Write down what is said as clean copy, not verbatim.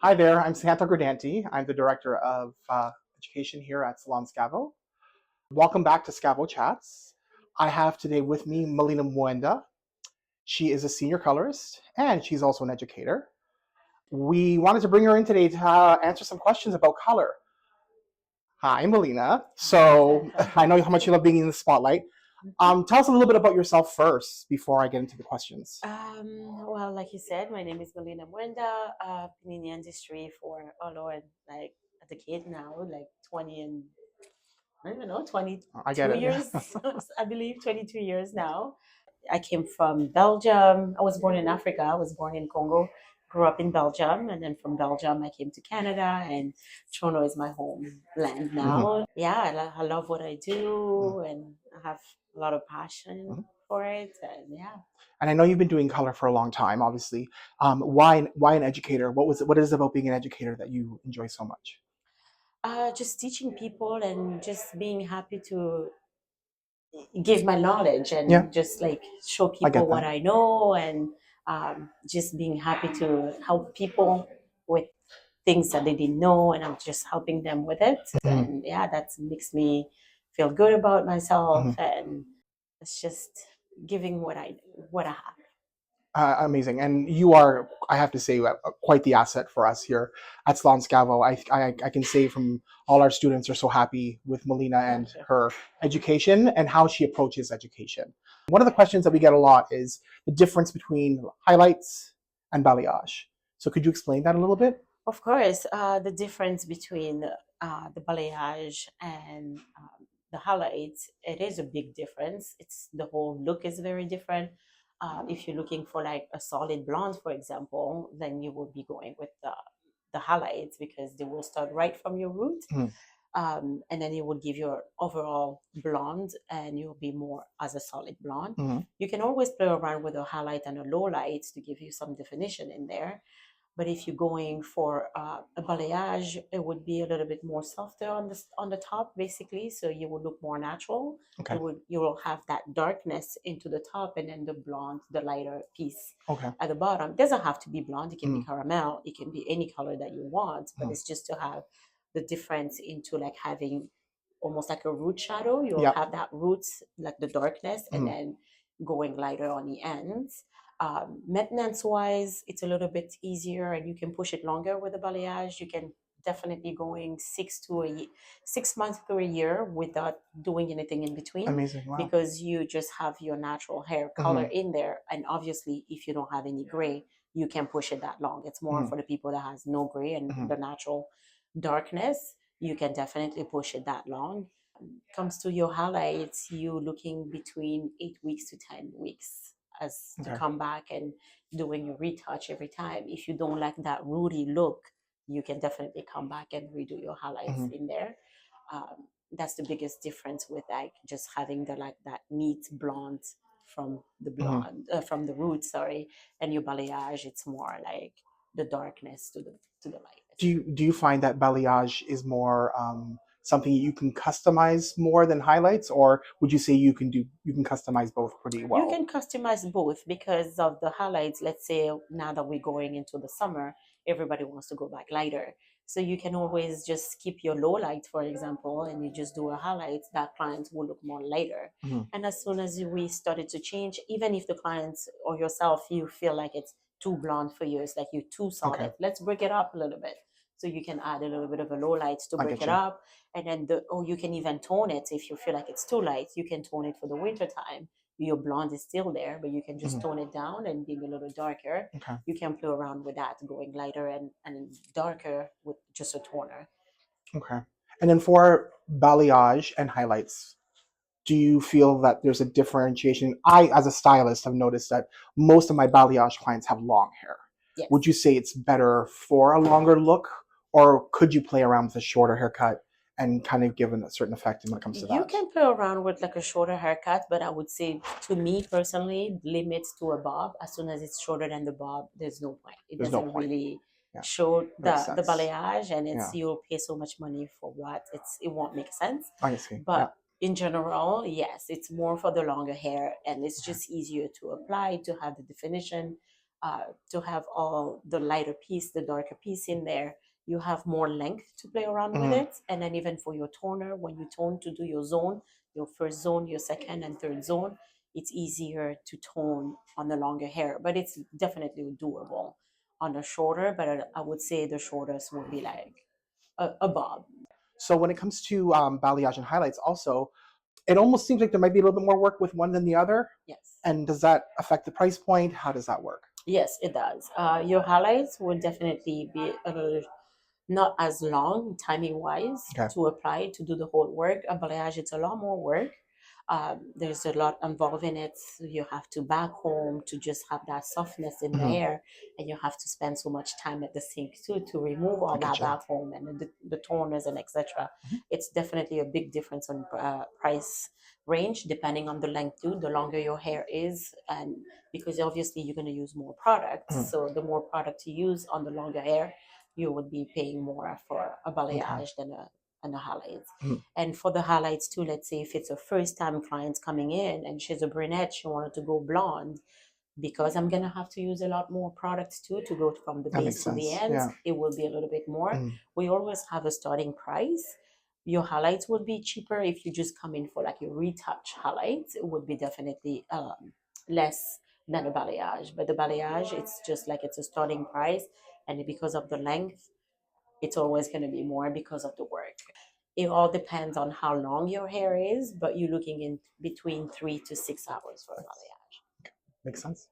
Hi there, I'm Santo Gradanti. I'm the Director of Education here at Salon Scavo. Welcome back to Scavo Chats. I have today with me Melina Mwenda. She is a senior colorist and she's also an educator. We wanted to bring her in today to answer some questions about color. Hi, Melina. So I know how much you love being in the spotlight. Tell us a little bit about yourself first before I get into the questions. Well, like you said, my name is Melina Mwenda. I've been in the industry for like a decade now, like 20 and I don't know, I get 22 it. years, I believe 22 years now. I came from Belgium. I was born in Africa. I was born in Congo, grew up in Belgium, and then from Belgium I came to Canada, and Toronto is my homeland now. Yeah, I love what I do, and I have a lot of passion for it, and yeah. And I know you've been doing color for a long time, obviously. Why an educator? What is it about being an educator that you enjoy so much? Just teaching people and just being happy to give my knowledge Yeah, and just like show I people get what that. I know, and just being happy to help people with things that they didn't know, and I'm just helping them with it. Mhm, And yeah, that makes me feel good about myself, mhm. and it's just giving what I have. Amazing, and you are, I have to say, quite the asset for us here at Salon Scavo. I can say from all our students are so happy with Melina and her education and how she approaches education. One of the questions that we get a lot is the difference between highlights and balayage. So could you explain that a little bit? Of course, the difference between the balayage and the highlights, it is a big difference. It's the whole look is very different. If you're looking for like a solid blonde, for example, then you will be going with the highlights because they will start right from your root, Mhm, and then it will give you an overall blonde, and you'll be more as a solid blonde. mhm. You can always play around with a highlight and a low light to give you some definition in there, but if you're going for a balayage, it would be a little bit more softer on the top, basically. So you will look more natural. Okay. You will have that darkness into the top, and then the blonde, the lighter piece Okay. at the bottom. It doesn't have to be blonde. It can be Mm, caramel. It can be any color that you want. But mm. it's just to have the difference into like having almost like a root shadow. You'll Yeah. have that roots, like the darkness, and Mm, then going lighter on the ends. Maintenance wise, it's a little bit easier, and you can push it longer with the balayage. You can definitely going 6 months to a year without doing anything in between, amazing. Wow. because you just have your natural hair color Hmm. in there. And obviously, if you don't have any gray, you can push it that long. It's more Hmm. for the people that has no gray and Hmm. the natural darkness. You can definitely push it that long. Comes to your highlights, you looking between 8 weeks to 10 weeks as to Okay. come back and doing your retouch every time. If you don't like that ruddy look, you can definitely come back and redo your highlights Hmm. in there. That's the biggest difference with like just having the like that neat blonde from the Hmm. blonde from the root, sorry, and your balayage. It's more like the darkness to the lightness. Do you find that balayage is more something you can customize more than highlights, or would you say you can customize both pretty You well? can customize both because of the highlights. Let's say now that we're going into the summer, everybody wants to go back lighter. So you can always just keep your low light, for example, and you just do a highlight that clients will look more lighter. Hmm. And as soon as we started to change, even if the clients or yourself, you feel like it's too blonde for you, it's like you're too Okay, solid, let's break it up a little bit. So you can add a little bit of a low light to I break get it you. up. And then or you can even tone it. If you feel like it's too light, you can tone it for the winter time. Your blonde is still there, but you can just Hmm. tone it down and being a little darker. Okay, You can play around with that, going lighter and darker with just a toner. okay. And then for balayage and highlights, do you feel that there's a differentiation? I, as a stylist, have noticed that most of my balayage clients have long hair. Yes. Would you say it's better for a longer look, or could you play around with a shorter haircut and kind of give a certain effect when it comes to You that? can play around with like a shorter haircut, but I would say to me personally, limits to a bob. As soon as it's shorter than the bob, there's no point. It There's no doesn't point. really Yeah, show that makes the sense. balayage, and it's Yeah, you'll pay so much money for what it won't make sense. I can see. Yeah. But in general, yes, it's more for the longer hair, and it's just easier to apply to have the definition. to have all the lighter piece, the darker piece in there. You have more length to play around with it. And then even for your toner, when you tone to do your zone, your first zone, your second and third zone, it's easier to tone on the longer hair. But it's definitely doable on a shorter, but I would say the shortest would be like a bob. So when it comes to balayage and highlights, also, it almost seems like there might be a little bit more work with one than the other. Yes. And does that affect the price point? How does that work? Yes, it does. Your highlights will definitely be a little not as long timing wise Okay. to apply to do the whole work. A balayage, it's a lot more work. There's a lot involved in it. You have to back home to just have that softness in the hair, and you have to spend so much time at the sink too to remove all that back home and the toners and etc. It's definitely a big difference on price range depending on the length too. The longer your hair is, and because obviously you're going to use more products, so the more product you use on the longer hair, you would be paying more for a balayage than a highlights. And for the highlights too, let's say if it's a first time client coming in and she's a brunette, she wanted to go blonde, because I'm gonna have to use a lot more products too to go from the That base makes to the sense. end. Yeah. It will be a little bit more. We always have a starting price. Your highlights would be cheaper if you just come in for like your retouch highlights. It would be definitely less than a balayage. But the balayage, it's just like it's a starting price, and because of the length, it's always going to be more because of the work. It all depends on how long your hair is, but you're looking in between 3 to 6 hours for a balayage. Makes sense.